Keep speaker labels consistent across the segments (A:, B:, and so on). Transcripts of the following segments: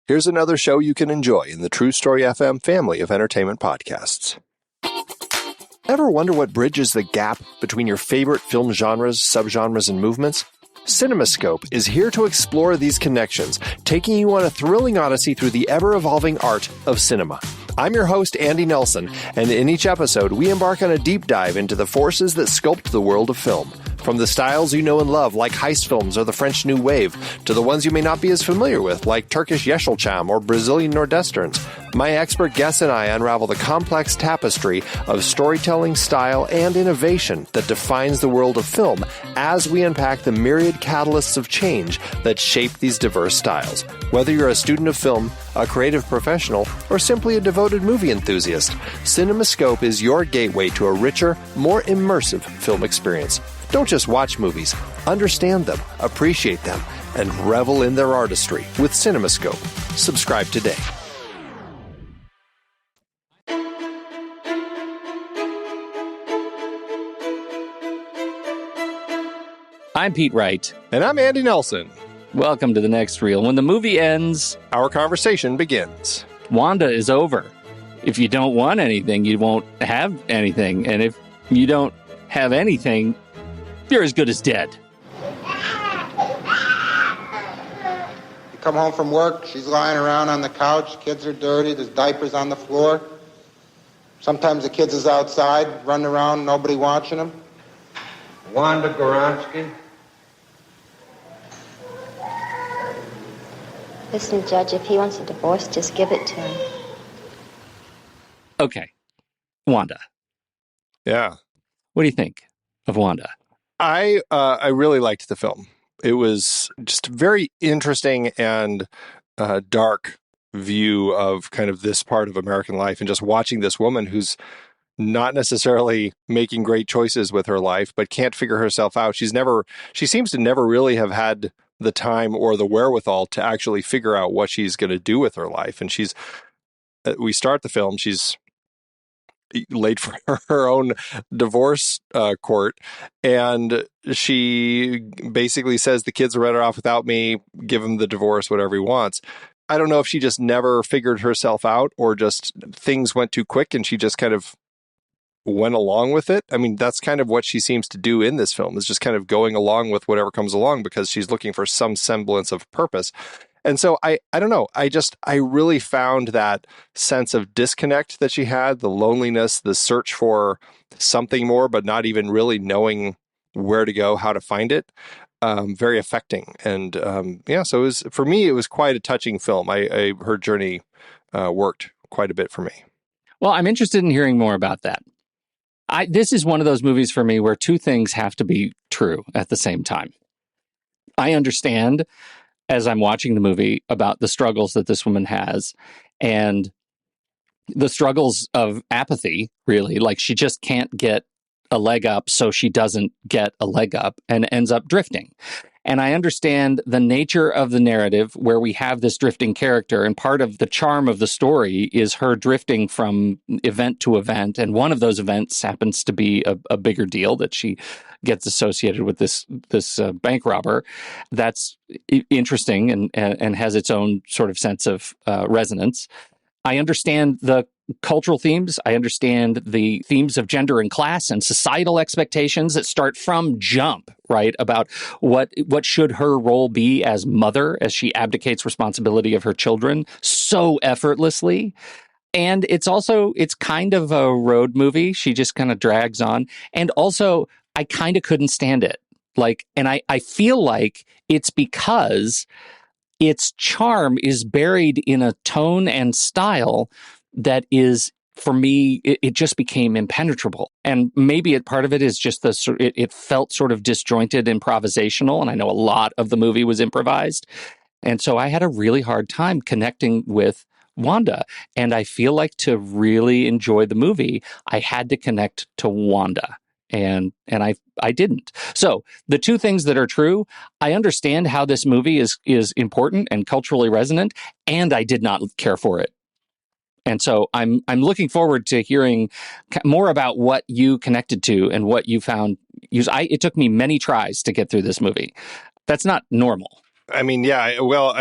A: Here's another show you can enjoy in the True Story FM family of entertainment podcasts. Ever wonder what bridges the gap between your favorite film genres, subgenres, and movements? CinemaScope is here to explore these connections, taking you on a thrilling odyssey through the ever-evolving art of cinema. I'm your host, Andy Nelson, and in each episode, we embark on a deep dive into the forces that sculpt the world of film. From the styles you know and love, like heist films or the French New Wave, to the ones you may not be as familiar with, like Turkish Yeşilçam or Brazilian Nordwesterns, my expert guests and I unravel the complex tapestry of storytelling, style, and innovation that defines the world of film as we unpack the myriad catalysts of change that shape these diverse styles. Whether you're a student of film, a creative professional, or simply a devoted movie enthusiast, CinemaScope is your gateway to a richer, more immersive film experience. Don't just watch movies, understand them, appreciate them, and revel in their artistry with CinemaScope. Subscribe today.
B: I'm Pete Wright.
A: And I'm Andy Nelson.
B: Welcome to the next reel. When the movie ends,
A: our conversation begins.
B: Wanda is over. If you don't want anything, you won't have anything. And if you don't have anything, you're as good as dead.
C: You come home from work, she's lying around on the couch, kids are dirty, there's diapers on the floor. Sometimes the kids is outside, running around, nobody watching them.
D: Wanda Goronsky.
E: Listen, Judge, if he wants a divorce, just give it to him.
B: Okay. Wanda.
A: Yeah.
B: What do you think of Wanda?
A: I really liked the film. It was just a very interesting and dark view of kind of this part of American life, and just watching this woman who's not necessarily making great choices with her life, but can't figure herself out. She seems to never really have had the time or the wherewithal to actually figure out what she's going to do with her life. And we start the film, she's late for her own divorce court, and she basically says the kids are better off without me, give him the divorce, whatever he wants. I don't know if she just never figured herself out or just things went too quick and she just kind of went along with it. I mean, that's kind of what she seems to do in this film, is just kind of going along with whatever comes along because she's looking for some semblance of purpose. And so I don't know. I really found that sense of disconnect that she had, the loneliness, the search for something more, but not even really knowing where to go, how to find it. Very affecting. And so for me, it was quite a touching film. Her journey worked quite a bit for me.
B: Well, I'm interested in hearing more about that. This is one of those movies for me where two things have to be true at the same time. I understand, as I'm watching the movie, about the struggles that this woman has and the struggles of apathy, really. Like, she just can't get a leg up, so she doesn't get a leg up and ends up drifting. And I understand the nature of the narrative where we have this drifting character, and part of the charm of the story is her drifting from event to event. And one of those events happens to be a bigger deal that she gets associated with this bank robber. That's interesting and has its own sort of sense of resonance. I understand the cultural themes. I understand the themes of gender and class and societal expectations that start from jump, right? About what should her role be as mother as she abdicates responsibility of her children so effortlessly. And it's kind of a road movie. She just kind of drags on. And also, I kind of couldn't stand it. And I feel like it's because its charm is buried in a tone and style that is, for me, it just became impenetrable. And maybe part of it is just it felt sort of disjointed, improvisational. And I know a lot of the movie was improvised. And so I had a really hard time connecting with Wanda. And I feel like to really enjoy the movie, I had to connect to Wanda. And I didn't. So the two things that are true, I understand how this movie is important and culturally resonant, and I did not care for it. And so I'm looking forward to hearing more about what you connected to and what you found. It took me many tries to get through this movie. That's not normal.
A: I mean, yeah, well,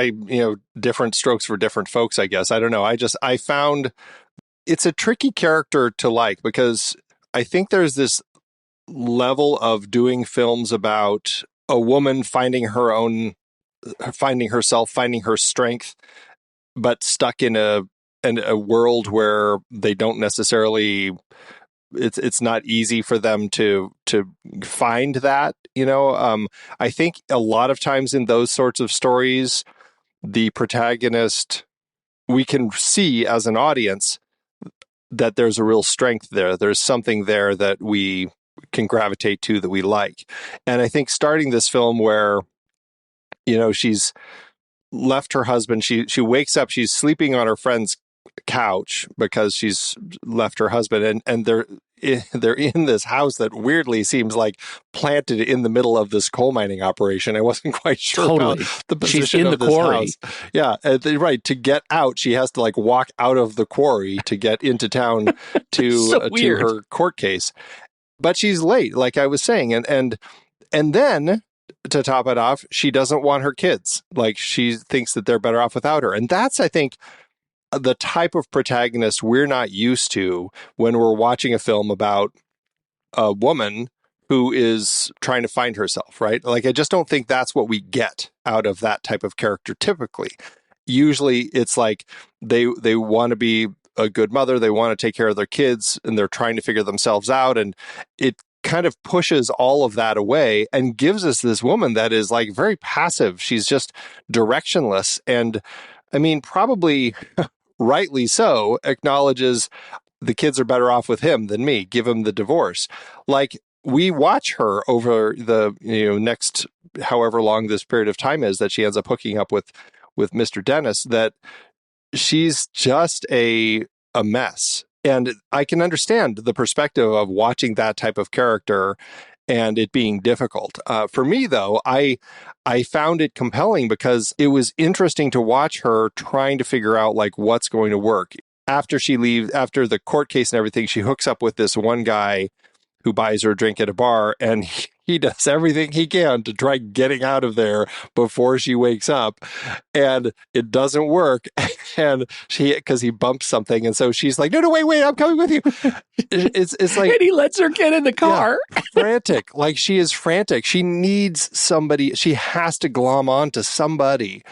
A: different strokes for different folks, I guess. I don't know. I found it's a tricky character to like because I think there's this level of doing films about a woman finding herself, finding her strength, but stuck in a world where they don't necessarily it's not easy for them to find that, I think a lot of times in those sorts of stories the protagonist, we can see as an audience that there's a real strength there's something there that we can gravitate to, that we like. And I think starting this film where she's left her husband, she wakes up, she's sleeping on her friend's couch because she's left her husband, and they're in this house that weirdly seems like planted in the middle of this coal mining operation. I wasn't quite sure
B: Totally.
A: about the
B: She's
A: position
B: in
A: of
B: the
A: this
B: quarry.
A: house. Yeah, right. To get out, she has to like walk out of the quarry to get into town
B: So
A: to her court case. But she's late, like I was saying, and then to top it off, she doesn't want her kids. Like she thinks that they're better off without her, and that's, I think, the type of protagonist we're not used to when we're watching a film about a woman who is trying to find herself, right? Like, I just don't think that's what we get out of that type of character typically. Usually it's like they want to be a good mother, they want to take care of their kids, and they're trying to figure themselves out, and it kind of pushes all of that away and gives us this woman that is like very passive. She's just directionless, and I mean, probably rightly so, acknowledges the kids are better off with him than me. Give him the divorce. Like, we watch her over the next however long this period of time is that she ends up hooking up with Mr. Dennis, that she's just a mess. And I can understand the perspective of watching that type of character and it being difficult. For me, though, I found it compelling because it was interesting to watch her trying to figure out like what's going to work. After she leaves, after the court case and everything, she hooks up with this one guy who buys her a drink at a bar, and he does everything he can to try getting out of there before she wakes up, and it doesn't work. And because he bumps something, and so she's like, no, wait, I'm coming with you. It's like,
B: and he lets her get in the car.
A: Yeah, frantic. Like, she is frantic. She needs somebody. She has to glom on to somebody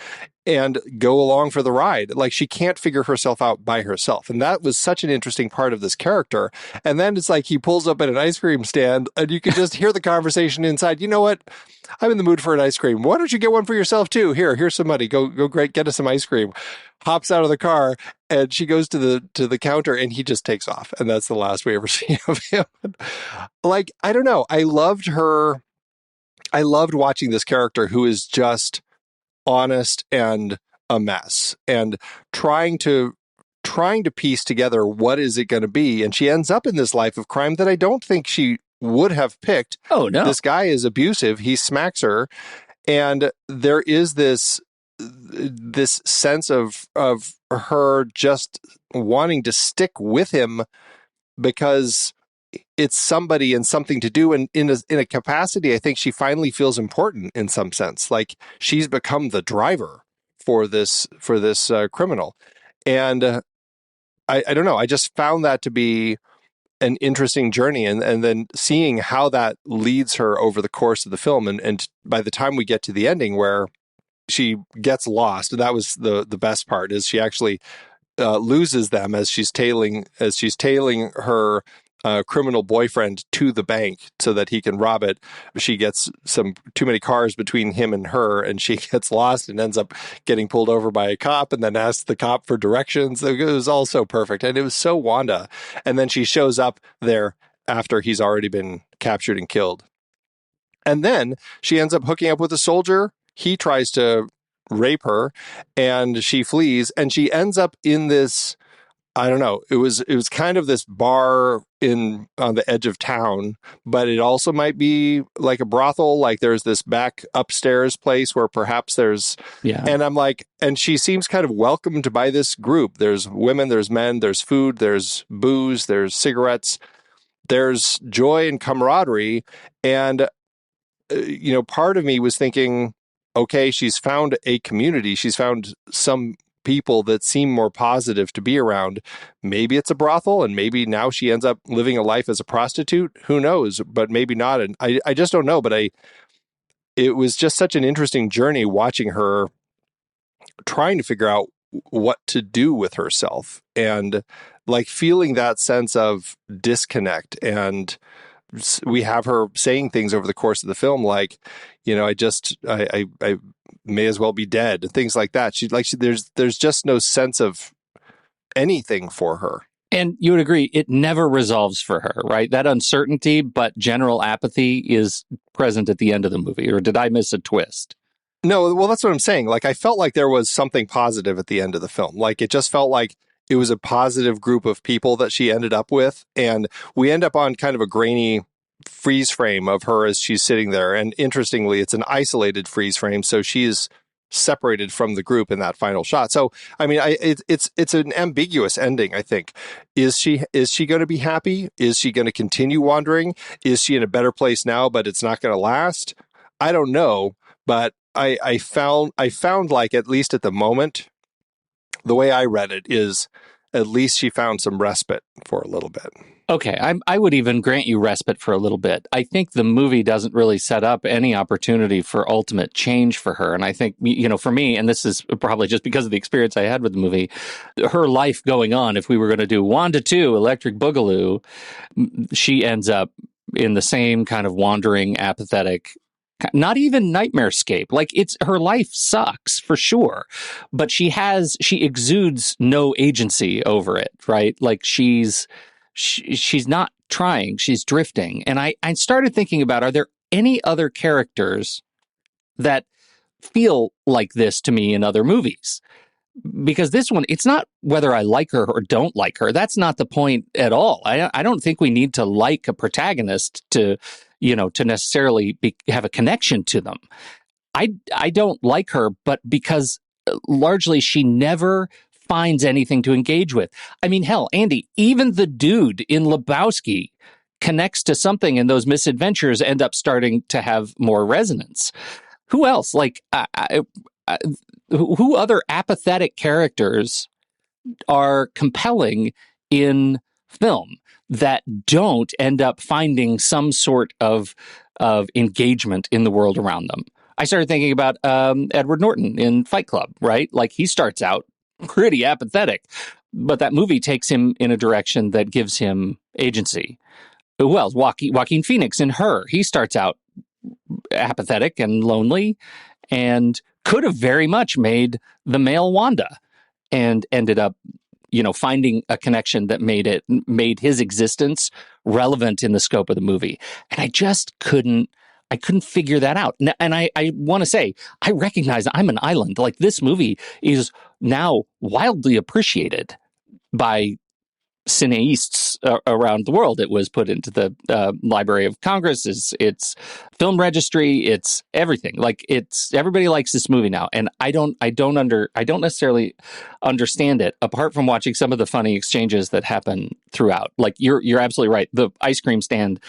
A: and go along for the ride. Like, she can't figure herself out by herself. And that was such an interesting part of this character. And then it's like he pulls up at an ice cream stand and you can just hear the conversation inside. You know what? I'm in the mood for an ice cream. Why don't you get one for yourself too? Here's some money. Go great, get us some ice cream. Hops out of the car and she goes to the counter and he just takes off. And that's the last we ever see of him. Like, I don't know. I loved her. I loved watching this character who is just honest and a mess and trying to piece together what is it going to be. And she ends up in this life of crime that I don't think she would have picked.
B: Oh, no.
A: This guy is abusive. He smacks her. And there is this sense of her just wanting to stick with him because it's somebody and something to do. And in a capacity, I think she finally feels important in some sense. Like, she's become the driver for this criminal. And I don't know. I just found that to be an interesting journey. And then seeing how that leads her over the course of the film. And by the time we get to the ending where she gets lost, that was the best part, is she actually loses them as she's tailing her criminal boyfriend to the bank so that he can rob it. She gets some too many cars between him and her, and she gets lost and ends up getting pulled over by a cop and then asks the cop for directions. It was all so perfect. And it was so Wanda. And then she shows up there after he's already been captured and killed. And then she ends up hooking up with a soldier. He tries to rape her and she flees, and she ends up in this, I don't know, it was kind of this bar on the edge of town, but it also might be like a brothel. Like, there's this back upstairs place where perhaps there's, and I'm like, and she seems kind of welcomed by this group. There's women, there's men, there's food, there's booze, there's cigarettes, there's joy and camaraderie. And, part of me was thinking, okay, she's found a community. She's found some people that seem more positive to be around. Maybe it's a brothel, and maybe now she ends up living a life as a prostitute. Who knows? But maybe not. And I just don't know. But it was just such an interesting journey watching her trying to figure out what to do with herself, and like feeling that sense of disconnect. And we have her saying things over the course of the film like, I may as well be dead, and things like that. There's just no sense of anything for her.
B: And you would agree, it never resolves for her, right? That uncertainty, but general apathy is present at the end of the movie. Or did I miss a twist?
A: No, well, that's what I'm saying. Like, I felt like there was something positive at the end of the film. Like, it just felt like it was a positive group of people that she ended up with. And we end up on kind of a grainy freeze frame of her as she's sitting there. And interestingly, it's an isolated freeze frame. So she's separated from the group in that final shot. So, I mean, it's an ambiguous ending, I think. Is she going to be happy? Is she going to continue wandering? Is she in a better place now, but it's not going to last? I don't know. But I found like, at least at the moment, the way I read it is at least she found some respite for a little bit.
B: Okay, I would even grant you respite for a little bit. I think the movie doesn't really set up any opportunity for ultimate change for her. And I think, for me, and this is probably just because of the experience I had with the movie, her life going on, if we were going to do Wanda 2, Electric Boogaloo, she ends up in the same kind of wandering, apathetic, not even nightmarescape. Like, her life sucks for sure, but she exudes no agency over it, right? Like she's not trying, she's drifting. And I started thinking about, are there any other characters that feel like this to me in other movies? Because this one, it's not whether I like her or don't like her. That's not the point at all. I don't think we need to like a protagonist to necessarily have a connection to them. I don't like her, but because largely she never finds anything to engage with. I mean, hell, Andy, even the dude in Lebowski connects to something, and those misadventures end up starting to have more resonance. Who else? Like, who other apathetic characters are compelling in film that don't end up finding some sort of engagement in the world around them? I started thinking about Edward Norton in Fight Club, right? Like, he starts out pretty apathetic, but that movie takes him in a direction that gives him agency. Who else? Joaquin Phoenix in Her. He starts out apathetic and lonely and could have very much made the male Wanda, and ended up, finding a connection that made his existence relevant in the scope of the movie. And I just couldn't figure that out. And I want to say, I recognize I'm an island. Like, this movie is now wildly appreciated by cineastes around the world. It was put into the Library of Congress, it's film registry, it's everything. Like, everybody likes this movie now, and I don't necessarily understand it apart from watching some of the funny exchanges that happen throughout. Like, you're absolutely right. The ice cream stand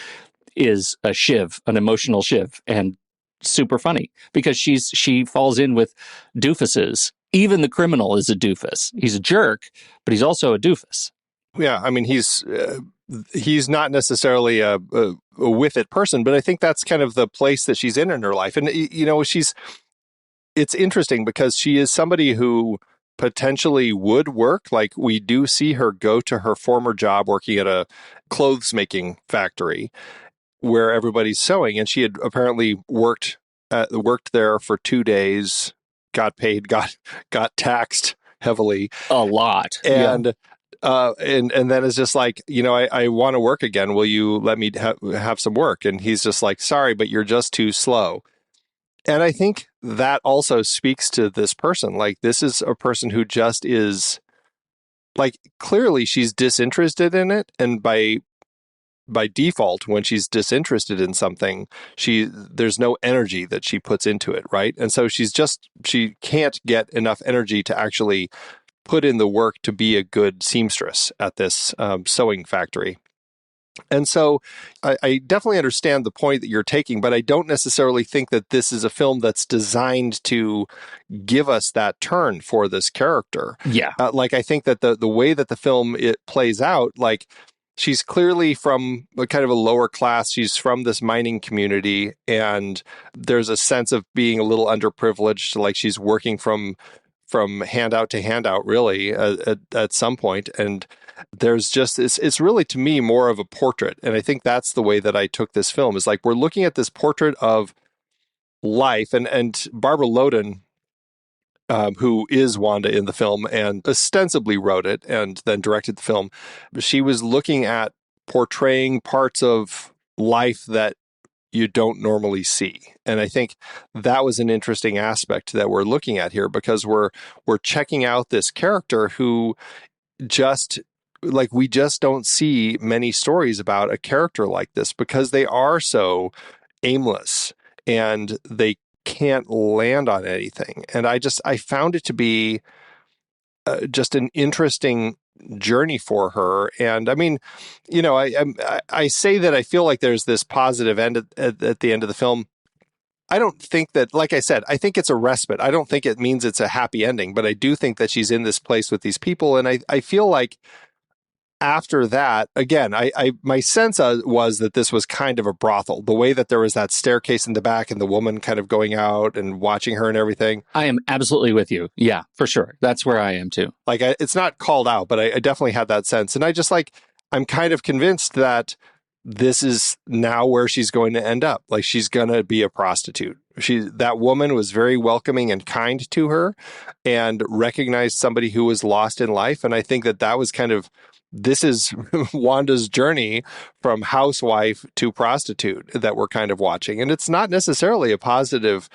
B: is a shiv, an emotional shiv, and super funny because she falls in with doofuses. Even the criminal is a doofus. He's a jerk, but he's also a doofus.
A: Yeah, I mean, he's not necessarily a with it person, but I think that's kind of the place that she's in her life. And, it's interesting because she is somebody who potentially would work. Like, we do see her go to her former job working at a clothes making factory where everybody's sewing. And she had apparently worked there for 2 days, got paid, got taxed heavily.
B: A lot.
A: And
B: yeah.
A: And then it's just like, I want to work again. Will you let me have some work? And he's just like, sorry, but you're just too slow. And I think that also speaks to this person. Like, this is a person who just is, like, clearly she's disinterested in it. And by default, when she's disinterested in something, there's no energy that she puts into it, right? And so she can't get enough energy to actually put in the work to be a good seamstress at this sewing factory. And so I definitely understand the point that you're taking, but I don't necessarily think that this is a film that's designed to give us that turn for this character.
B: Yeah.
A: Like, I think that the way that the film it plays out, like, she's clearly from a kind of a lower class. She's from this mining community, and there's a sense of being a little underprivileged. Like, she's working from handout to handout, really, at some point. And there's just, it's really, to me, more of a portrait. And I think that's the way that I took this film, is like, we're looking at this portrait of life. And Barbara Loden, who is Wanda in the film and ostensibly wrote it and then directed the film, she was looking at portraying parts of life that you don't normally see. And I think that was an interesting aspect that we're looking at here, because we're checking out this character who just, like, we just don't see many stories about a character like this, because they are so aimless and they can't land on anything. And I found it to be just an interesting journey for her. And I mean, you know, I say that I feel like there's this positive end at the end of the film. I don't think that, like I said, I think it's a respite. I don't think it means it's a happy ending, but I do think that she's in this place with these people. And I feel like after that, again, my sense was that this was kind of a brothel. The way that there was that staircase in the back and the woman kind of going out and watching her and everything.
B: I am absolutely with you. Yeah, for sure. That's where I am too.
A: Like, it's not called out, but I definitely had that sense. And I'm kind of convinced that this is now where she's going to end up. Like, she's going to be a prostitute. That woman was very welcoming and kind to her and recognized somebody who was lost in life. And I think that was kind of, this is Wanda's journey from housewife to prostitute that we're kind of watching. And it's not necessarily a positive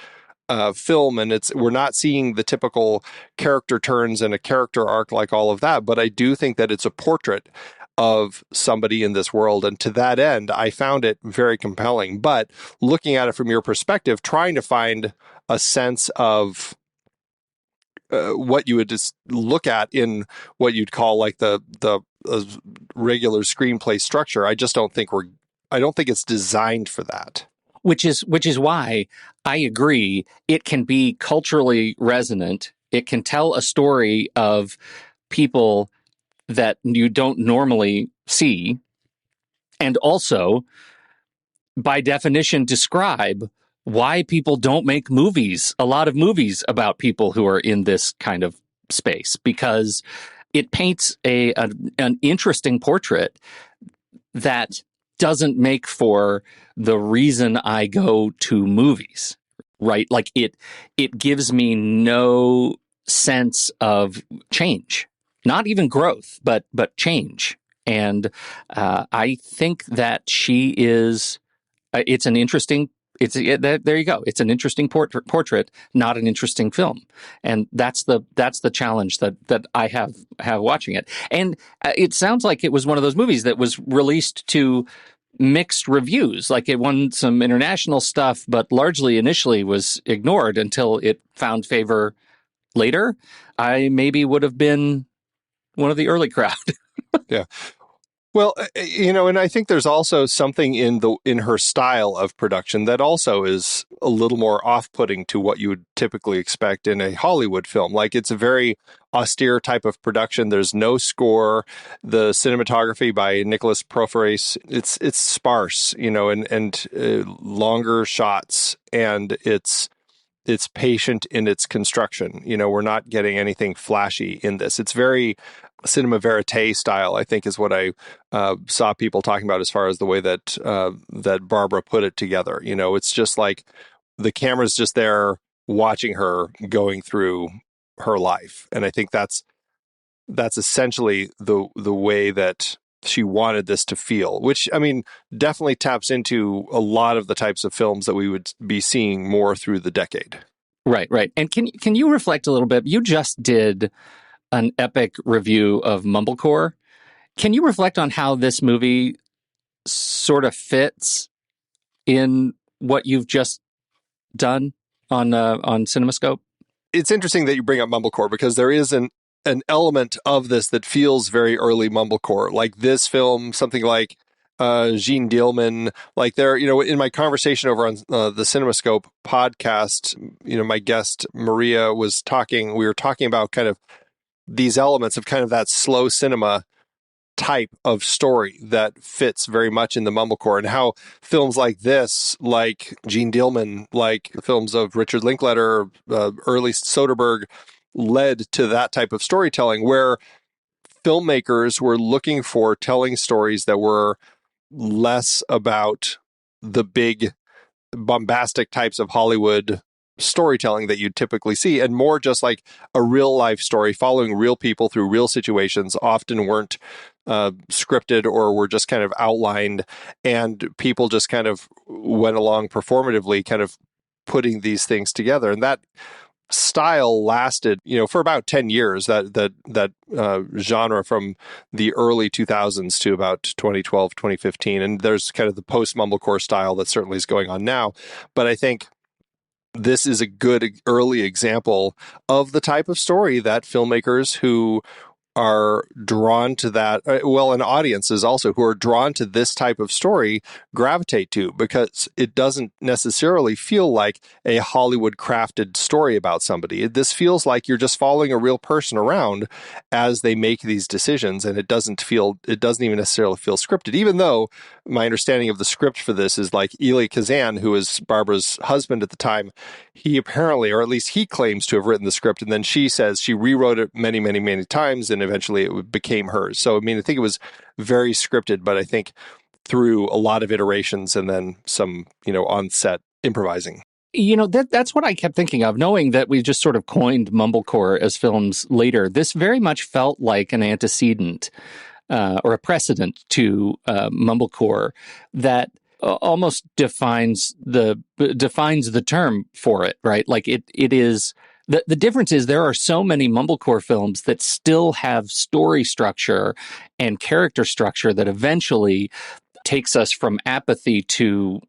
A: film, and we're not seeing the typical character turns and a character arc like all of that. But I do think that it's a portrait of somebody in this world. And to that end, I found it very compelling. But looking at it from your perspective, trying to find a sense of what you would just look at in what you'd call like the regular screenplay structure, I don't think it's designed for that.
B: Which is why I agree. It can be culturally resonant. It can tell a story of people that you don't normally see, and also, by definition, describe why people don't make a lot of movies about people who are in this kind of space, because it paints an interesting portrait that doesn't make for the reason I go to movies, right? Like, it gives me no sense of change, not even growth, but change. And I think that she is. It's an interesting. There you go. It's an interesting portrait, not an interesting film, and that's the challenge that I have watching it. And it sounds like it was one of those movies that was released to mixed reviews. Like, it won some international stuff, but largely initially was ignored until it found favor later. I maybe would have been one of the early crowd.
A: Yeah. Well, you know, and I think there's also something in her style of production that also is a little more off-putting to what you would typically expect in a Hollywood film. Like, it's a very austere type of production. There's no score. The cinematography by Nicholas Proferes, it's sparse, you know, and longer shots, and it's patient in its construction. You know, we're not getting anything flashy in this. It's very cinema verite style, I think, is what I saw people talking about as far as the way that Barbara put it together. You know, it's just like the camera's just there watching her going through her life. And I think that's essentially the way that she wanted this to feel, which, I mean, definitely taps into a lot of the types of films that we would be seeing more through the decade.
B: Right. And can you reflect a little bit? You just did an epic review of Mumblecore. Can you reflect on how this movie sort of fits in what you've just done on CinemaScope?
A: It's interesting that you bring up Mumblecore, because there is an element of this that feels very early Mumblecore. Like, this film, something like Jean Dielman, like they're, in my conversation over on the CinemaScope podcast, my guest Maria we were talking about kind of these elements of kind of that slow cinema type of story that fits very much in the mumblecore, and how films like this, like Jean Dielman, like films of Richard Linklater, early Soderbergh, led to that type of storytelling where filmmakers were looking for telling stories that were less about the big bombastic types of Hollywood storytelling that you typically see, and more just like a real life story following real people through real situations, often weren't scripted or were just kind of outlined, and people just kind of went along performatively kind of putting these things together. And that style lasted, for about 10 years, that genre from the early 2000s to about 2012, 2015. And there's kind of the post mumblecore style that certainly is going on now. But I think this is a good early example of the type of story that filmmakers who are drawn to that, and audiences also who are drawn to this type of story gravitate to, because it doesn't necessarily feel like a Hollywood crafted story about somebody. This feels like you're just following a real person around as they make these decisions, and it doesn't even necessarily feel scripted, even though my understanding of the script for this is like Elia Kazan, who was Barbara's husband at the time, he apparently, or at least he claims to have written the script, and then she says she rewrote it many, many, many times, and eventually it became hers. So, I mean, I think it was very scripted, but I think through a lot of iterations and then some, on-set improvising.
B: That's what I kept thinking of, knowing that we just sort of coined mumblecore as films later. This very much felt like an antecedent or a precedent to mumblecore that almost defines the term for it, right? Like it is. The difference is there are so many mumblecore films that still have story structure and character structure that eventually takes us from apathy to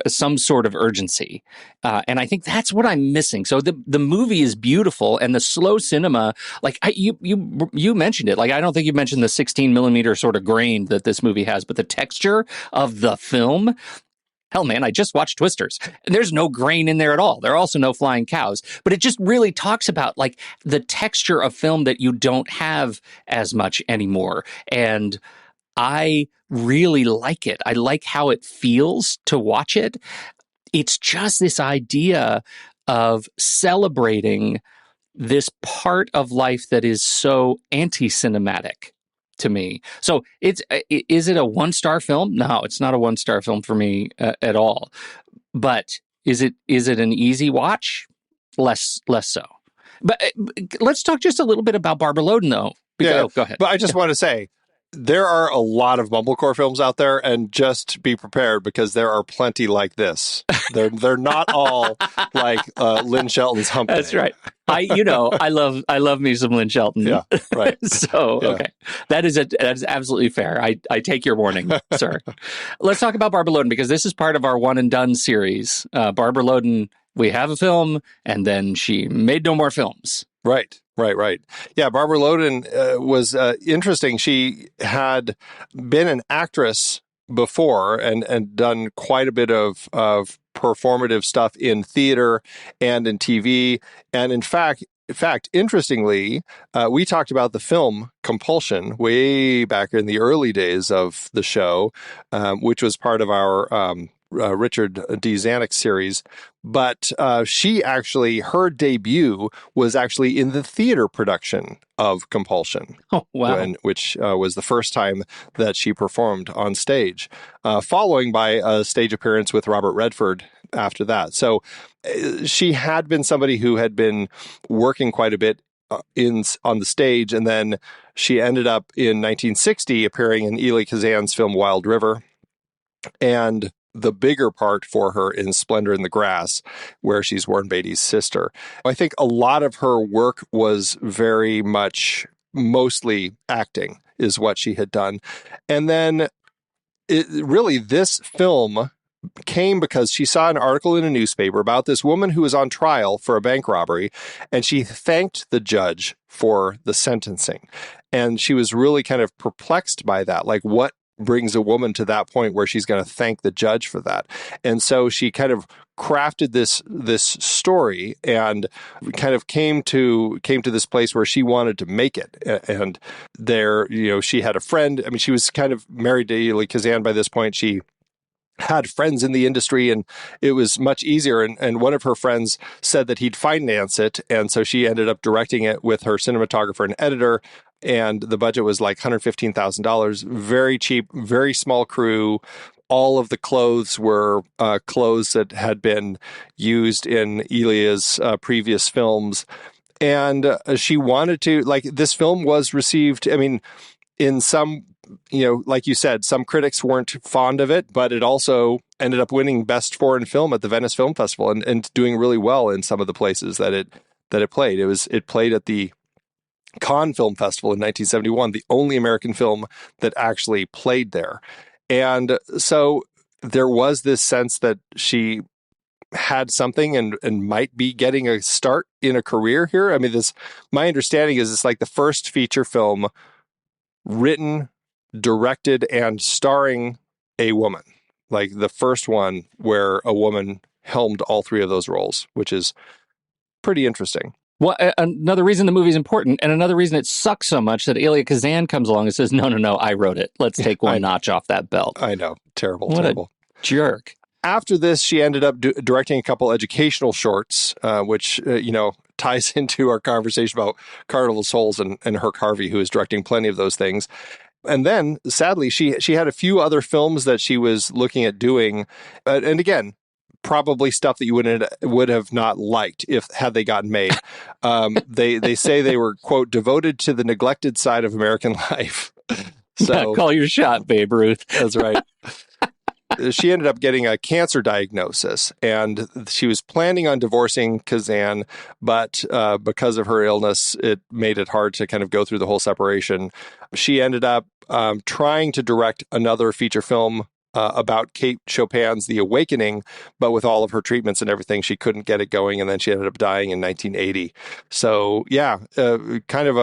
B: some sort of urgency. And I think that's what I'm missing. So the movie is beautiful, and the slow cinema, like you mentioned it, like I don't think you mentioned the 16 millimeter sort of grain that this movie has, but the texture of the film. Hell, man, I just watched Twisters, and there's no grain in there at all. There are also no flying cows, but it just really talks about like the texture of film that you don't have as much anymore. And I really like it. I like how it feels to watch it. It's just this idea of celebrating this part of life that is so anti-cinematic to me. So is it a 1-star film? No, it's not a 1-star film for me at all. But is it an easy watch? Less so. But let's talk just a little bit about Barbara Loden, though. Go ahead.
A: But I just want to say, there are a lot of mumblecore films out there, and just be prepared because there are plenty like this. They're not all like Lynn Shelton's Hump Day.
B: That's right. I love me some Lynn Shelton.
A: Yeah, right.
B: So,
A: yeah.
B: Okay. That is absolutely fair. I take your warning, sir. Let's talk about Barbara Loden, because this is part of our one and done series. Barbara Loden, we have a film, and then she made no more films.
A: Right. Yeah, Barbara Loden was interesting. She had been an actress before and done quite a bit of performative stuff in theater and in TV. And in fact, interestingly, we talked about the film Compulsion way back in the early days of the show, which was part of our Richard D. Zanuck series. But her debut was actually in the theater production of Compulsion.
B: Oh, wow.
A: Which was the first time that she performed on stage, following by a stage appearance with Robert Redford after that. So she had been somebody who had been working quite a bit on the stage, and then she ended up in 1960 appearing in Elia Kazan's film Wild River, and the bigger part for her in Splendor in the Grass, where she's Warren Beatty's sister. I think a lot of her work was very much mostly acting is what she had done. And then this film came because she saw an article in a newspaper about this woman who was on trial for a bank robbery, and she thanked the judge for the sentencing. And she was really kind of perplexed by that. Like, what brings a woman to that point where she's going to thank the judge for that. And so she kind of crafted this story and kind of came to this place where she wanted to make it. And there, she had a friend. I mean, she was kind of married to Elia Kazan by this point. She had friends in the industry, and it was much easier. And one of her friends said that he'd finance it. And so she ended up directing it with her cinematographer and editor. And the budget was like $115,000, very cheap, very small crew. All of the clothes were clothes that had been used in Elia's previous films. And she wanted to, this film was received, I mean, in some, like you said, some critics weren't fond of it, but it also ended up winning Best Foreign Film at the Venice Film Festival and doing really well in some of the places that it played. It played at the Cannes Film Festival in 1971, the only American film that actually played there. And so there was this sense that she had something and might be getting a start in a career here. I mean, my understanding is it's like the first feature film written, directed, and starring a woman. Like the first one where a woman helmed all three of those roles, which is pretty interesting.
B: Well, another reason the movie's important, and another reason it sucks so much that Elia Kazan comes along and says, no, I wrote it. Let's take one notch off that belt.
A: I know. Terrible.
B: What
A: terrible.
B: A jerk.
A: After this, she ended up directing a couple educational shorts, which, ties into our conversation about Carnival Souls and Herc Harvey, who is directing plenty of those things. And then, sadly, she had a few other films that she was looking at doing. And again, probably stuff that you would have not liked had they gotten made. They say they were, quote, devoted to the neglected side of American life. So
B: call your shot, Babe Ruth.
A: That's right. She ended up getting a cancer diagnosis, and she was planning on divorcing Kazan, but because of her illness, it made it hard to kind of go through the whole separation. She ended up trying to direct another feature film about Kate Chopin's The Awakening, but with all of her treatments and everything, she couldn't get it going, and then she ended up dying in 1980. So, kind of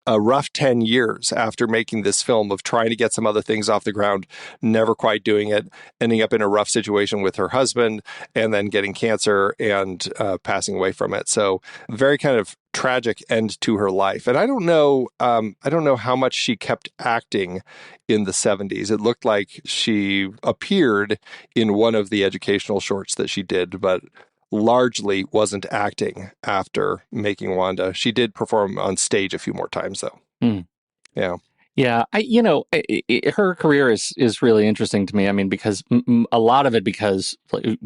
A: a rough 10 years after making this film of trying to get some other things off the ground, never quite doing it, ending up in a rough situation with her husband, and then getting cancer and passing away from it. So very kind of tragic end to her life. And I don't know how much she kept acting in the 70s. It looked like she appeared in one of the educational shorts that she did, but largely wasn't acting after making Wanda. She did perform on stage a few more times, though. Yeah.
B: Yeah. Her career is really interesting to me. I mean, because a lot of it because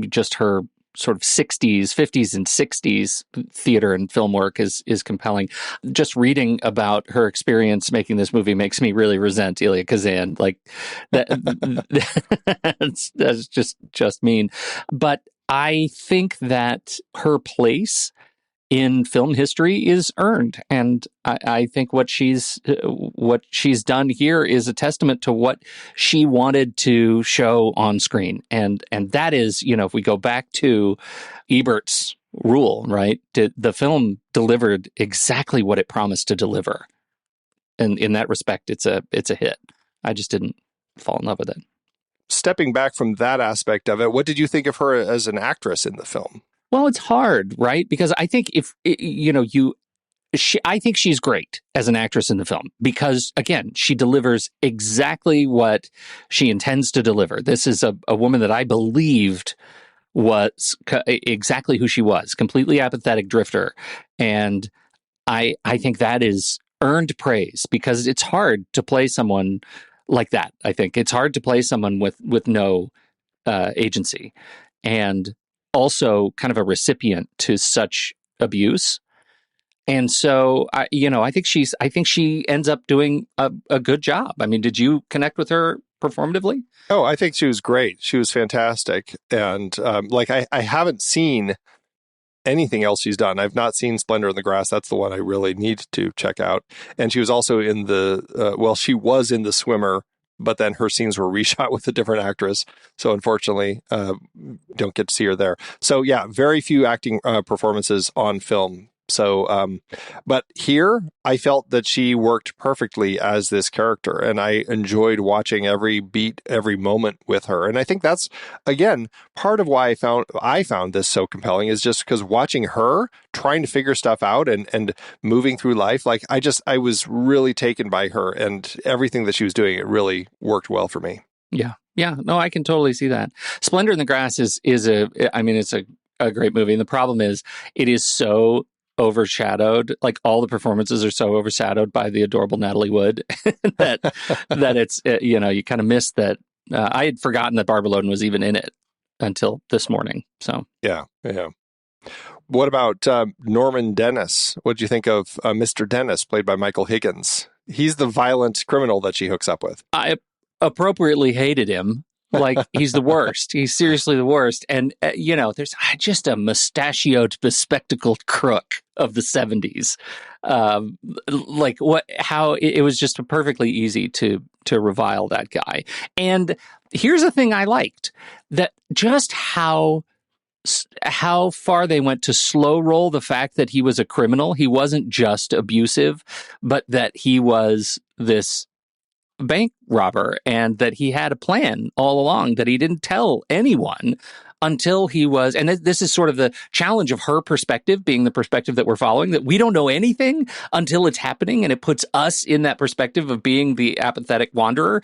B: just her sort of 50s and 60s theater and film work is compelling. Just reading about her experience making this movie makes me really resent Elia Kazan. Like that, that's just mean. But I think that her place in film history is earned, and I think what she's done here is a testament to what she wanted to show on screen, and that is, if we go back to Ebert's rule, right? The film delivered exactly what it promised to deliver, and in that respect, it's a hit. I just didn't fall in love with it.
A: Stepping back from that aspect of it, what did you think of her as an actress in the film?
B: Well, it's hard, right? Because I think I think she's great as an actress in the film because, again, she delivers exactly what she intends to deliver. This is a woman that I believed was exactly who she was, completely apathetic drifter. And I think that is earned praise because it's hard to play someone like that. I think it's hard to play someone with no agency and also kind of a recipient to such abuse. And so, I think she ends up doing a good job. I mean, did you connect with her performatively?
A: Oh, I think she was great. She was fantastic. And I haven't seen anything else she's done. I've not seen Splendor in the Grass. That's the one I really need to check out. And she was also in she was in The Swimmer, but then her scenes were reshot with a different actress. So unfortunately, don't get to see her there. So yeah, very few acting performances on film So, but here I felt that she worked perfectly as this character, and I enjoyed watching every beat, every moment with her. And I think that's, again, part of why I found this so compelling, is just because watching her trying to figure stuff out and moving through life, like I was really taken by her, and everything that she was doing, it really worked well for me.
B: Yeah. Yeah. No, I can totally see that. Splendor in the Grass it's a great movie. And the problem is it is so overshadowed. Like, all the performances are so overshadowed by the adorable Natalie Wood that it's, you kind of miss that. I had forgotten that Barbara Loden was even in it until this morning. So,
A: yeah. What about Norman Dennis? What did you think of Mr. Dennis, played by Michael Higgins? He's the violent criminal that she hooks up with.
B: I appropriately hated him. Like, he's the worst. He's seriously the worst. And, there's just a mustachioed, bespectacled crook of the 70s. It was just perfectly easy to revile that guy. And here's the thing I liked, that just how far they went to slow roll the fact that he was a criminal. He wasn't just abusive, but that he was this bank robber, and that he had a plan all along that he didn't tell anyone until he was. And this is sort of the challenge of her perspective, being the perspective that we're following, that we don't know anything until it's happening, and it puts us in that perspective of being the apathetic wanderer.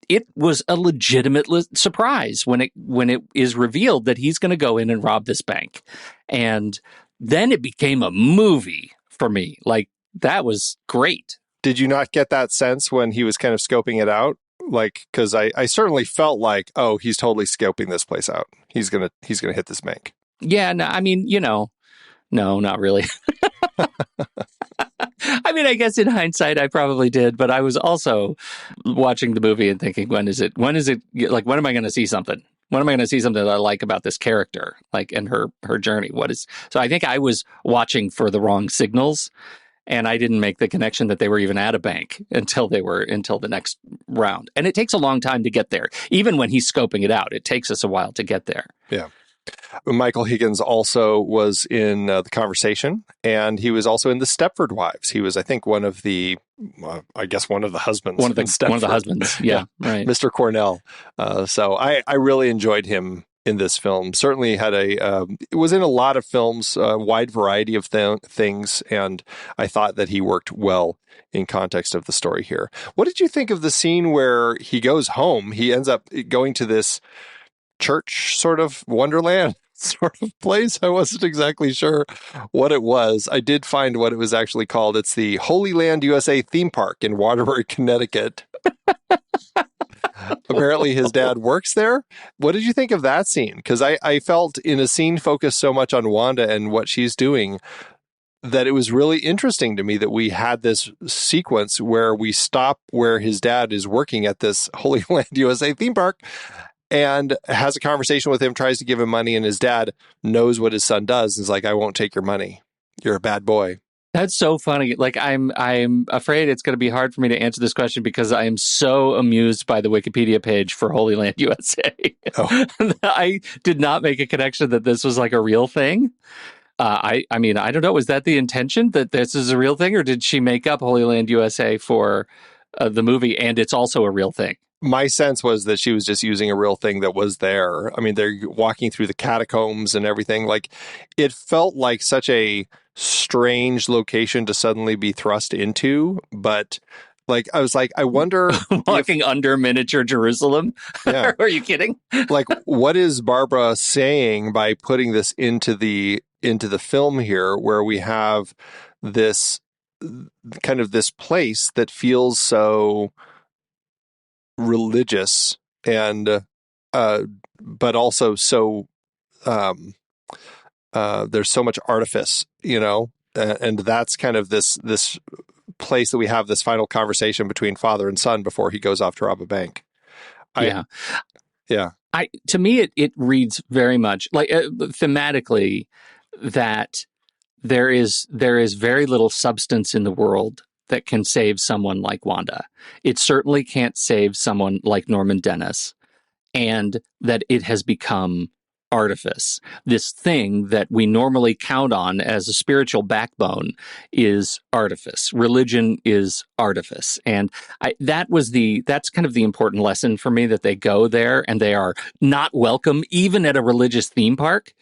B: It was a legitimate surprise when it is revealed that he's going to go in and rob this bank. And then it became a movie for me. Like, that was great.
A: Did you not get that sense when he was kind of scoping it out? Like, because I certainly felt like, oh, he's totally scoping this place out. He's gonna hit this bank.
B: Yeah, no, I mean, no, not really. I mean, I guess in hindsight, I probably did, but I was also watching the movie and thinking, when am I going to see something? When am I going to see something that I like about this character, like, and her journey? So I think I was watching for the wrong signals. And I didn't make the connection that they were even at a bank until the next round. And it takes a long time to get there. Even when he's scoping it out, it takes us a while to get there.
A: Yeah. Michael Higgins also was in The Conversation, and he was also in The Stepford Wives. He was, I think, one of the husbands.
B: One of the husbands. Yeah, right.
A: Mr. Cornell. So I really enjoyed him in this film. Certainly had it was in a lot of films, a wide variety of things, and I thought that he worked well in context of the story here. What did you think of the scene where he goes home? He ends up going to this church sort of wonderland sort of place. I wasn't exactly sure what it was. I did find what it was actually called. It's the Holy Land USA theme park in Waterbury, Connecticut. Apparently his dad works there. What did you think of that scene? Because I felt, in a scene focused so much on Wanda and what she's doing, that it was really interesting to me that we had this sequence where we stop where his dad is working at this Holy Land USA theme park and has a conversation with him, tries to give him money, and his dad knows what his son does and is like, I won't take your money. You're a bad boy.
B: That's so funny. Like, I'm afraid it's going to be hard for me to answer this question because I am so amused by the Wikipedia page for Holy Land USA. Oh. I did not make a connection that this was like a real thing. I mean, I don't know. Was that the intention, that this is a real thing, or did she make up Holy Land USA for the movie and it's also a real thing?
A: My sense was that she was just using a real thing that was there. I mean, they're walking through the catacombs and everything. Like, it felt like such a strange location to suddenly be thrust into. But, like, I was like, I wonder...
B: Walking under miniature Jerusalem? Yeah. Are you kidding?
A: Like, what is Barbara saying by putting this into the film here, where we have this kind of this place that feels so religious and but also so there's so much artifice, and that's kind of this place that we have this final conversation between father and son before he goes off to rob a bank.
B: To me it reads very much like thematically that there is very little substance in the world that can save someone like Wanda. It certainly can't save someone like Norman Dennis, and that it has become artifice. This thing that we normally count on as a spiritual backbone is artifice. Religion is artifice. And that's kind of the important lesson for me, that they go there and they are not welcome, even at a religious theme park,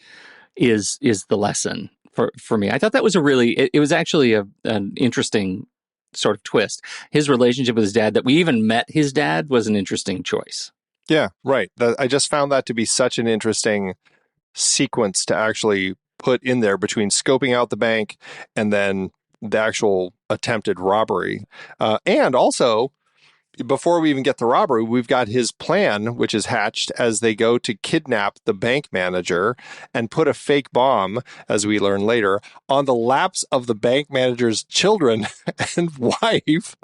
B: is the lesson for me. I thought that was it was actually an interesting sort of twist. His relationship with his dad, that we even met his dad, was an interesting choice.
A: Yeah, right. I just found that to be such an interesting sequence to actually put in there between scoping out the bank and then the actual attempted robbery. And also, before we even get the robbery, we've got his plan, which is hatched as they go to kidnap the bank manager and put a fake bomb, as we learn later, on the laps of the bank manager's children and wife.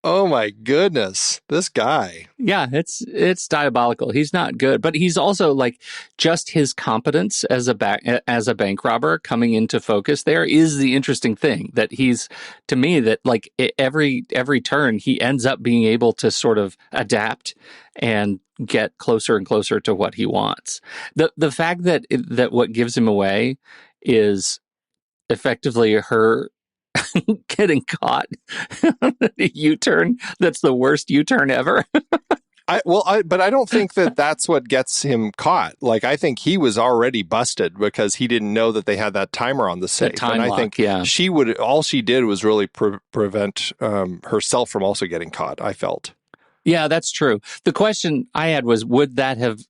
A: Oh my goodness, this guy.
B: Yeah, it's diabolical. He's not good, but he's also like, just his competence as a bank robber coming into focus there is the interesting thing, that he's, to me, that like every turn he ends up being able to sort of adapt and get closer and closer to what he wants. The fact that what gives him away is effectively her getting caught on a U-turn that's the worst U-turn ever.
A: But I don't think that that's what gets him caught. Like, I think he was already busted because he didn't know that they had that timer on the safe.
B: Time
A: and
B: lock,
A: I think
B: yeah.
A: all she did was really prevent herself from also getting caught, I felt.
B: Yeah, that's true. The question I had was, would that had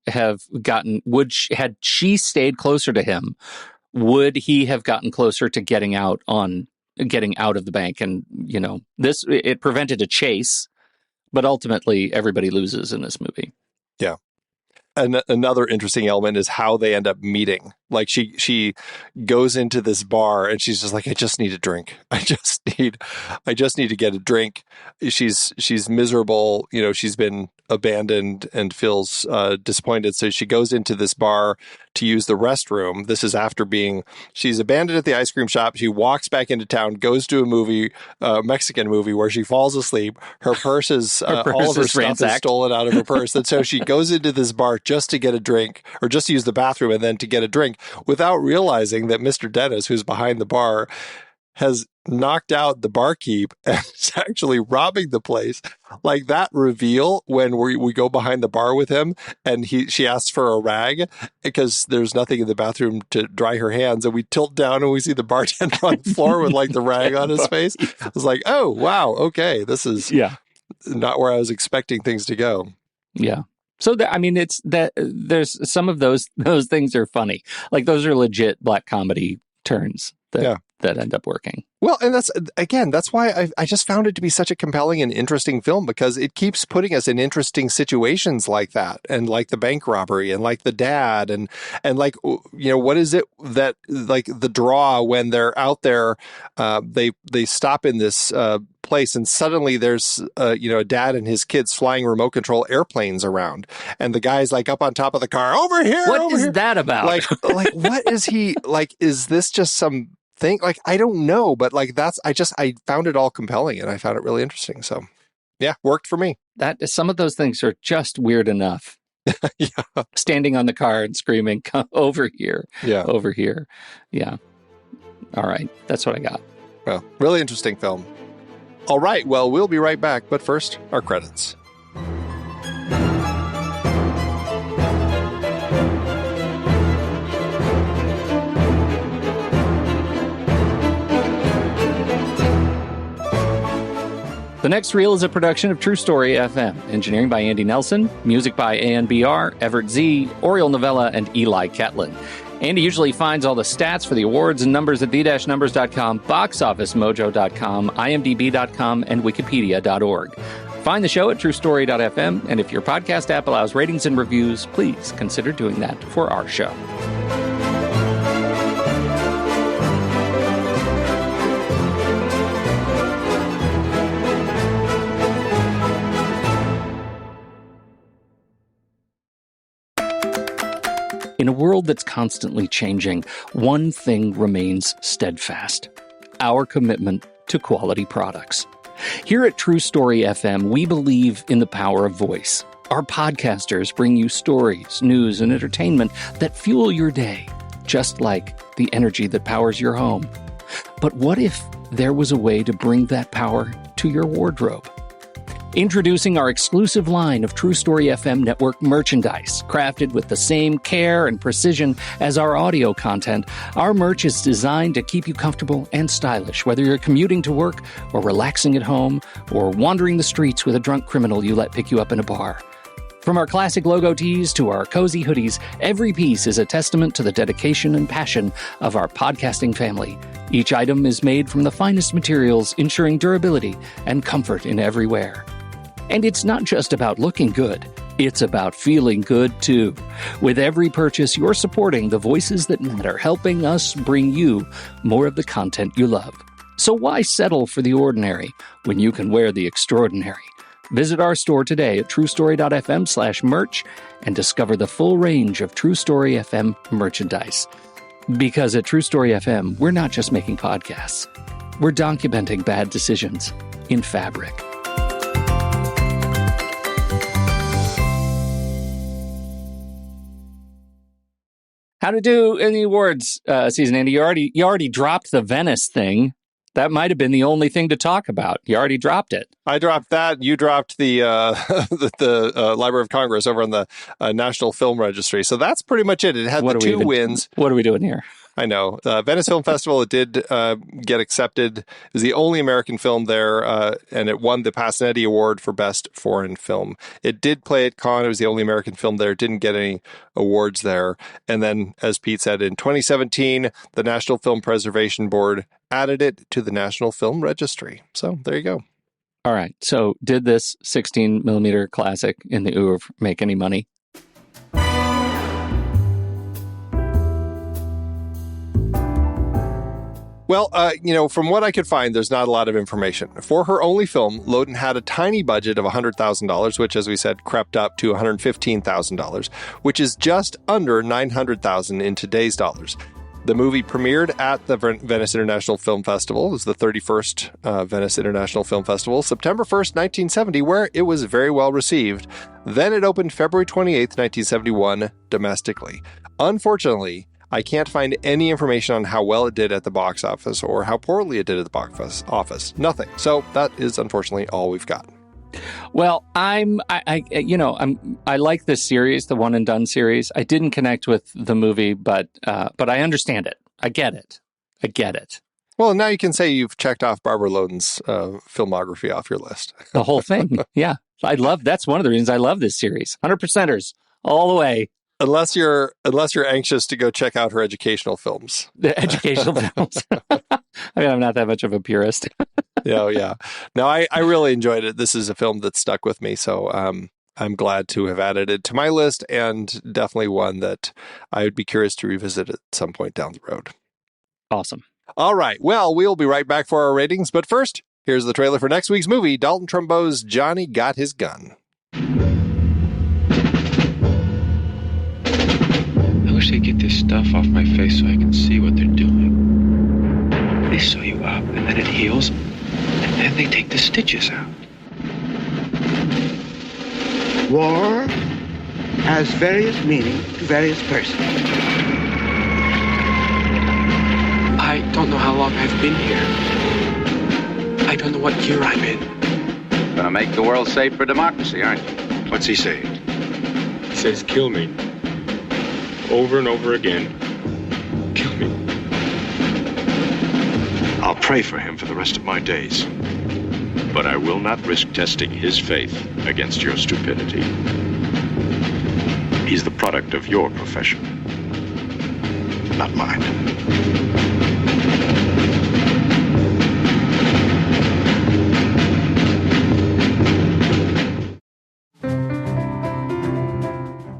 B: she stayed closer to him, would he have gotten closer to getting out of the bank? And, it prevented a chase, but ultimately everybody loses in this movie.
A: Yeah. And another interesting element is how they end up meeting. Like, she goes into this bar and she's just like, I just need a drink. I just need to get a drink. She's miserable. She's been abandoned and feels disappointed. So she goes into this bar to use the restroom. This is after she's abandoned at the ice cream shop. She walks back into town, goes to a Mexican movie where she falls asleep. Her purse is, all of her stuff is stolen out of her purse. And so she goes into this bar just to get a drink, or just to use the bathroom and then to get a drink, without realizing that Mr. Dennis, who's behind the bar, has knocked out the barkeep and is actually robbing the place. Like, that reveal when we go behind the bar with him and she asks for a rag because there's nothing in the bathroom to dry her hands, and we tilt down and we see the bartender on the floor with like the rag on his face. I was like, oh wow, okay, this is not where I was expecting things to go.
B: Yeah. So it's that there's some of those things are funny. Like, those are legit black comedy turns that end up working.
A: Well, and that's why I just found it to be such a compelling and interesting film, because it keeps putting us in interesting situations like that, and like the bank robbery, and like the dad, and like, what is it that, like, the draw when they're out there, they stop in this place and suddenly there's a dad and his kids flying remote control airplanes around, and the guy's like up on top of the car, over here.
B: What is that about?
A: Like what is he like? Is this just some thing? Like, I don't know, but like, I found it all compelling and I found it really interesting. So yeah, worked for me.
B: That some of those things are just weird enough.
A: Yeah.
B: Standing on the car and screaming, come over here.
A: Yeah.
B: Over here. Yeah. All right. That's what I got.
A: Well, really interesting film. All right. Well, we'll be right back. But first, our credits.
B: The Next Reel is a production of True Story FM. Engineering by Andy Nelson. Music by ANBR, Everett Z, Oriole Novella, and Eli Catlin. Andy usually finds all the stats for the awards and numbers at the-numbers.com, boxofficemojo.com, imdb.com, and wikipedia.org. Find the show at truestory.fm, and if your podcast app allows ratings and reviews, please consider doing that for our show. In a world that's constantly changing, one thing remains steadfast: our commitment to quality products. Here at True Story FM, we believe in the power of voice. Our podcasters bring you stories, news, and entertainment that fuel your day, just like the energy that powers your home. But what if there was a way to bring that power to your wardrobe? Introducing our exclusive line of True Story FM network merchandise. Crafted with the same care and precision as our audio content, our merch is designed to keep you comfortable and stylish, whether you're commuting to work or relaxing at home or wandering the streets with a drunk criminal you let pick you up in a bar. From our classic logo tees to our cozy hoodies, every piece is a testament to the dedication and passion of our podcasting family. Each item is made from the finest materials, ensuring durability and comfort in every wear. And it's not just about looking good, it's about feeling good too. With every purchase, you're supporting the voices that matter, helping us bring you more of the content you love. So why settle for the ordinary when you can wear the extraordinary? Visit our store today at truestory.fm/merch and discover the full range of True Story FM merchandise. Because at True Story FM, we're not just making podcasts. We're documenting bad decisions in fabric. How to do in the awards season, Andy? You already dropped the Venice thing. That might have been the only thing to talk about. You already dropped it.
A: I dropped that. You dropped the Library of Congress over on the National Film Registry. So that's pretty much it. It had the two wins.
B: What are we doing here?
A: I know. Venice Film Festival, it did get accepted. It was the only American film there, and it won the Passanetti Award for Best Foreign Film. It did play at Cannes. It was the only American film there. It didn't get any awards there. And then, as Pete said, in 2017, the National Film Preservation Board added it to the National Film Registry. So there you go.
B: All right. So did this 16 millimeter classic in the oeuvre make any money?
A: Well, from what I could find, there's not a lot of information. For her only film, Loden had a tiny budget of $100,000, which, as we said, crept up to $115,000, which is just under $900,000 in today's dollars. The movie premiered at the Venice International Film Festival. It was the 31st Venice International Film Festival, September 1st, 1970, where it was very well received. Then it opened February 28th, 1971, domestically. Unfortunately, I can't find any information on how well it did at the box office or how poorly it did at the box office. Nothing. So that is unfortunately all we've got.
B: Well, I like this series, the One and Done series. I didn't connect with the movie, but I understand it. I get it.
A: Well, now you can say you've checked off Barbara Loden's filmography off your list.
B: The whole thing. Yeah. That's one of the reasons I love this series. 100%ers all the way.
A: Unless you're anxious to go check out her educational films.
B: The educational films. I mean, I'm not that much of a purist.
A: Yeah. No, I really enjoyed it. This is a film that stuck with me, so I'm glad to have added it to my list, and definitely one that I would be curious to revisit at some point down the road.
B: Awesome.
A: All right. Well, we'll be right back for our ratings, but first, here's the trailer for next week's movie, Dalton Trumbo's Johnny Got His Gun.
F: I wish they'd get this stuff off my face so I can see what they're doing. They sew you up, and then it heals, and then they take the stitches out.
G: War has various meanings to various persons.
F: I don't know how long I've been here. I don't know what year I'm in.
H: Gonna make the world safe for democracy, aren't you?
I: What's he saying?
J: He says, kill me. Over and over again. Kill me.
I: I'll pray for him for the rest of my days. But I will not risk testing his faith against your stupidity. He's the product of your profession, not mine.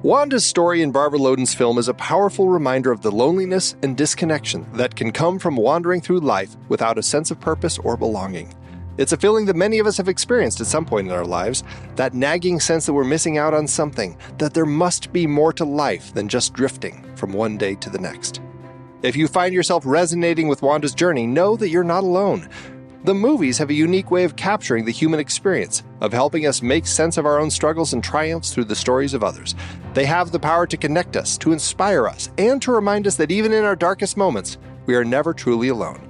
A: Wanda's story in Barbara Loden's film is a powerful reminder of the loneliness and disconnection that can come from wandering through life without a sense of purpose or belonging. It's a feeling that many of us have experienced at some point in our lives, that nagging sense that we're missing out on something, that there must be more to life than just drifting from one day to the next. If you find yourself resonating with Wanda's journey, know that you're not alone. The movies have a unique way of capturing the human experience, of helping us make sense of our own struggles and triumphs through the stories of others. They have the power to connect us, to inspire us, and to remind us that even in our darkest moments, we are never truly alone.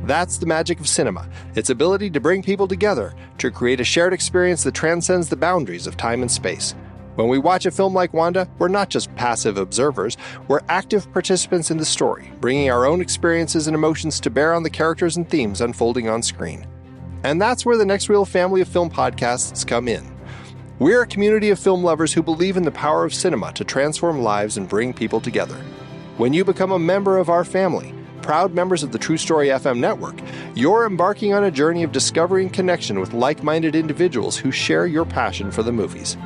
A: That's the magic of cinema, its ability to bring people together, to create a shared experience that transcends the boundaries of time and space. When we watch a film like Wanda, we're not just passive observers, we're active participants in the story, bringing our own experiences and emotions to bear on the characters and themes unfolding on screen. And that's where the Next Reel family of film podcasts come in. We're a community of film lovers who believe in the power of cinema to transform lives and bring people together. When you become a member of our family, proud members of the True Story FM network, you're embarking on a journey of discovery and connection with like-minded individuals who share your passion for the movies.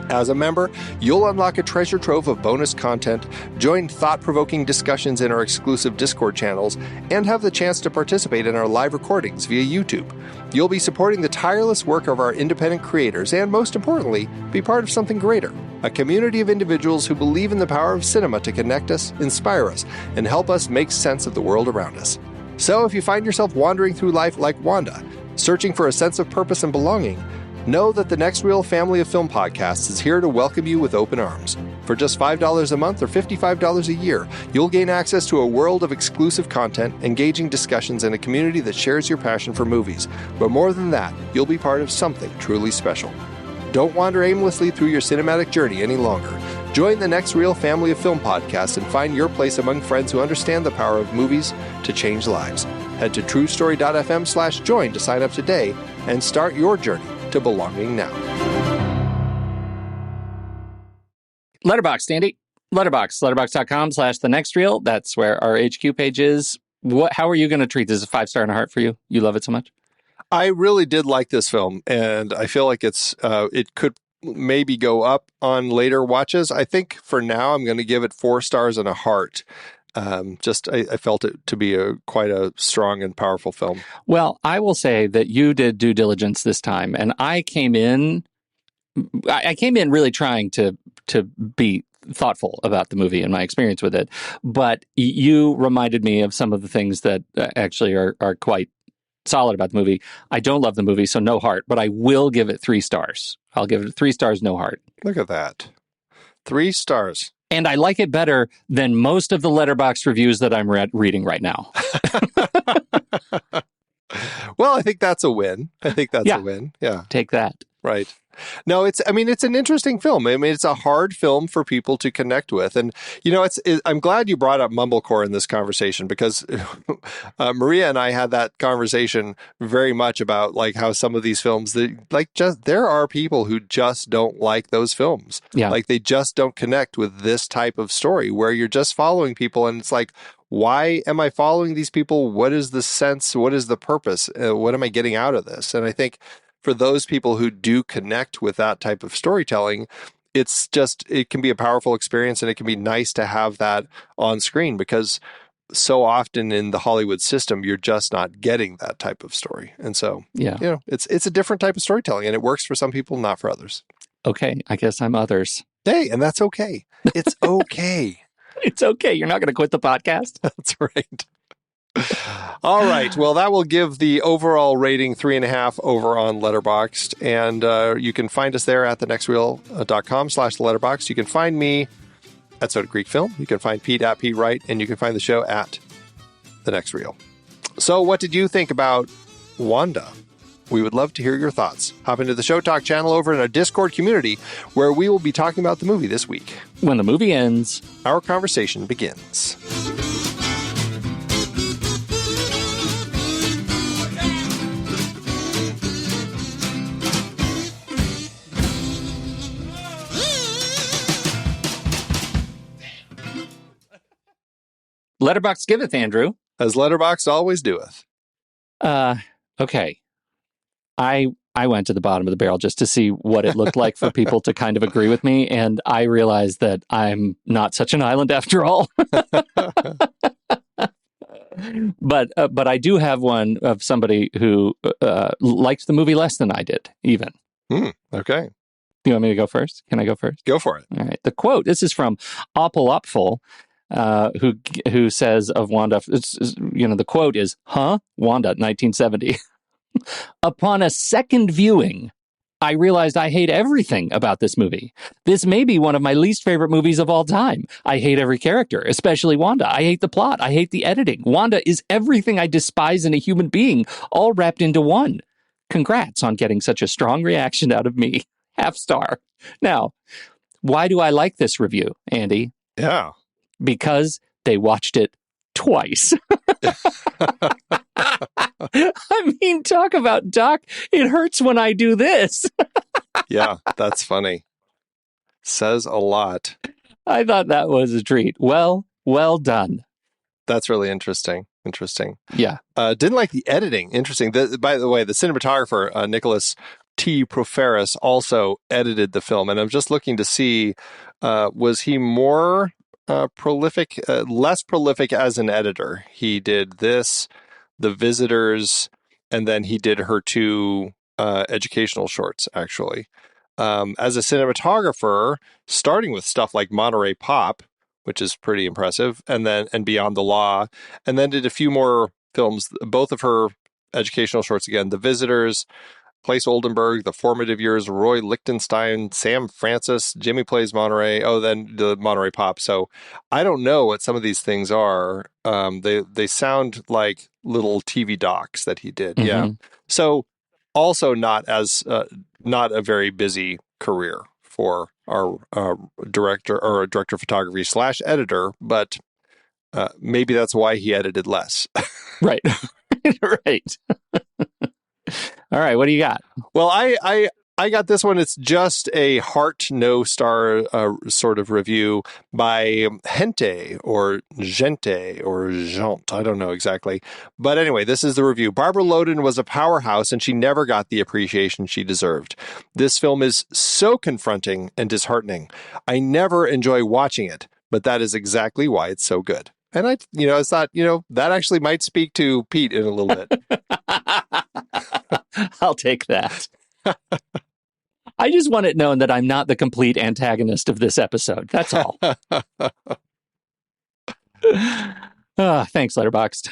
A: As a member, you'll unlock a treasure trove of bonus content, join thought-provoking discussions in our exclusive Discord channels, and have the chance to participate in our live recordings via YouTube. You'll be supporting the tireless work of our independent creators and, most importantly, be part of something greater, a community of individuals who believe in the power of cinema to connect us, inspire us, and help us make sense of the world around us. So if you find yourself wandering through life like Wanda, searching for a sense of purpose and belonging, know that the Next Reel family of film podcasts is here to welcome you with open arms. For just $5 a month or $55 a year, you'll gain access to a world of exclusive content, engaging discussions, and a community that shares your passion for movies. But more than that, you'll be part of something truly special. Don't wander aimlessly through your cinematic journey any longer. Join the Next Reel family of film podcasts and find your place among friends who understand the power of movies to change lives. Head to truestory.fm/join to sign up today and start your journey to belonging now.
B: Letterboxd, Andy. Letterboxd.com/thenextreel. That's where our HQ page is. How are you going to treat this? A 5-star and a heart for you? You love it so much?
A: I really did like this film, and I feel like it could maybe go up on later watches. I think for now I'm going to give it 4 stars and a heart. I felt it to be quite a strong and powerful film.
B: Well, I will say that you did due diligence this time, and I came in really trying to be thoughtful about the movie and my experience with it. But you reminded me of some of the things that actually are quite solid about the movie. I don't love the movie, so no heart, but I will give it 3 stars. I'll give it 3 stars, no heart.
A: Look at that. 3 stars.
B: And I like it better than most of the Letterboxd reviews that I'm reading right now.
A: Well, I think that's a win. A win. Yeah.
B: Take that.
A: Right. No, it's an interesting film. I mean, it's a hard film for people to connect with. And, I'm glad you brought up mumblecore in this conversation because Maria and I had that conversation very much about like how some of these films there are people who just don't like those films.
B: Yeah.
A: Like they just don't connect with this type of story where you're just following people and it's like, why am I following these people? What is the sense? What is the purpose? What am I getting out of this? And I think for those people who do connect with that type of storytelling, it can be a powerful experience and it can be nice to have that on screen because so often in the Hollywood system, you're just not getting that type of story. And so, it's a different type of storytelling and it works for some people, not for others.
B: Okay. I guess I'm others.
A: Hey, and that's okay. It's okay.
B: It's okay. You're not going to quit the podcast?
A: That's right. All right. Well, that will give the overall rating 3.5 over on Letterboxd. And you can find us there at thenextreel.com/Letterboxd. You can find me at Soda Creek Film. You can find Pete at Pete Wright. And you can find the show at The Next Reel. So what did you think about Wanda? We would love to hear your thoughts. Hop into the Show Talk channel over in our Discord community where we will be talking about the movie this week.
B: When the movie ends,
A: our conversation begins.
B: Letterboxd giveth, Andrew.
A: As Letterboxd always doeth.
B: Okay. I went to the bottom of the barrel just to see what it looked like for people to kind of agree with me, and I realized that I'm not such an island after all. But I do have one of somebody who liked the movie less than I did, even.
A: Okay.
B: You want me to go first? Can I go first?
A: Go for it.
B: All right. The quote, this is from Apple Upful. who says of Wanda, the quote is, "Huh? Wanda, 1970. Upon a second viewing, I realized I hate everything about this movie. This may be one of my least favorite movies of all time. I hate every character, especially Wanda. I hate the plot. I hate the editing. Wanda is everything I despise in a human being, all wrapped into one. Congrats on getting such a strong reaction out of me. Half star." Now, why do I like this review, Andy?
A: Yeah.
B: Because they watched it twice. I mean, talk about Doc. It hurts when I do this.
A: Yeah, that's funny. Says a lot.
B: I thought that was a treat. Well done.
A: That's really interesting. Interesting.
B: Yeah.
A: Didn't like the editing. Interesting. By the way, the cinematographer, Nicholas T. Proferis, also edited the film. And I'm just looking to see, was he more prolific, less prolific as an editor? He did this, The Visitors, and then he did her two educational shorts, actually. As a cinematographer, starting with stuff like Monterey Pop, which is pretty impressive, and Beyond the Law, and then did a few more films, both of her educational shorts again, The Visitors, Place Oldenburg, The Formative Years, Roy Lichtenstein, Sam Francis, Jimmy Plays Monterey, then the Monterey Pop. So I don't know what some of these things are. They sound like little TV docs that he did. Mm-hmm. Yeah. So also not a very busy career for our director of photography / editor, but maybe that's why he edited less.
B: Right. Right. All right, what do you got?
A: Well, I got this one. It's just a heart no star sort of review by Gente or Gente or Gent. I don't know exactly. But anyway, this is the review. Barbara Loden was a powerhouse and she never got the appreciation she deserved. This film is so confronting and disheartening. I never enjoy watching it, but that is exactly why it's so good. And I thought, that actually might speak to Pete in a little bit.
B: I'll take that. I just want it known that I'm not the complete antagonist of this episode. That's all. Thanks, Letterboxd.